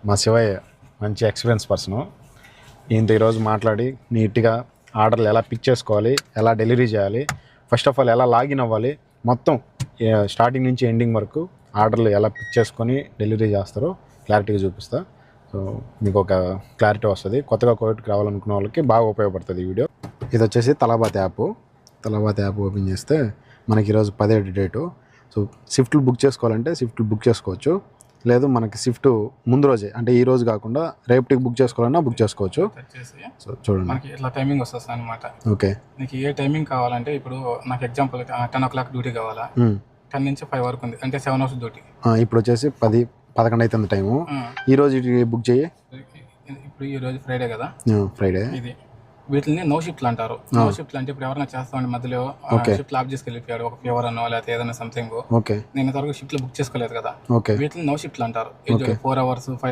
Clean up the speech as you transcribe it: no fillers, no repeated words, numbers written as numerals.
మా శివయ్య మంచి experience person. ఈయనతో ఈరోజు మాట్లాడి నీట్గా ఆర్డర్లు ఎలా పిక్ చేసుకోవాలి, ఎలా డెలివరీ చేయాలి, ఫస్ట్ ఆఫ్ ఆల్ ఎలా లాగిన్ అవ్వాలి, మొత్తం స్టార్టింగ్ నుంచి ఎండింగ్ వరకు ఆర్డర్లు ఎలా పిక్ చేసుకొని డెలివరీ చేస్తారో క్లారిటీగా చూపిస్తా. సో మీకు ఒక క్లారిటీ వస్తుంది. కొత్తగా కోవిడ్కి రావాలనుకున్న వాళ్ళకి బాగా ఉపయోగపడుతుంది ఈ వీడియో. ఇది వచ్చేసి తలాబాత్ యాప్. తలాబాత్ యాప్ ఓపెన్ చేస్తే మనకి ఈరోజు 17 డేటు. సో షిఫ్ట్లు బుక్ చేసుకోవాలంటే షిఫ్ట్లు బుక్ చేసుకోవచ్చు. లేదు మనకి షిఫ్ట్ ముందు రోజే అంటే ఈ రోజు కాకుండా రేపటికి బుక్ చేసుకోవాలన్నా బుక్ చేసుకోవచ్చు. సో చూడండి మనకి ఇట్లా టైమింగ్ వస్తుంది అనమాట. ఓకే, నీకు ఏ టైమింగ్ కావాలంటే ఇప్పుడు నాకు ఎగ్జాంపుల్ 10 o'clock డ్యూటీ కావాలా, 10 నుంచి 5 వరకు ఉంది అంటే 7 hours డ్యూటీ. ఇప్పుడు వచ్చేసి 11 అవుతుంది టైము. ఈ రోజు బుక్ చేయి. ఇప్పుడు ఈ రోజు ఫ్రైడే కదా, ఫ్రైడే. ఇది వీటిని నో షిఫ్ట్లు అంటారు. నో షిఫ్ట్లు అంటే ఇప్పుడు ఎవరైనా చేస్తామండి మధ్యలో షిఫ్ట్ ఆఫ్ చేసుకు వెళ్ళిపోయాడు, ఒక ఫీవర్ అనో లేకపోతే ఏదైనా సంథింగ్. ఓకే, నేను ఇంతవరకు షిఫ్ట్లు బుక్ చేసుకోలేదు కదా, ఓకే, వీటిని నో షిఫ్ట్లు అంటారు. 4 hours 5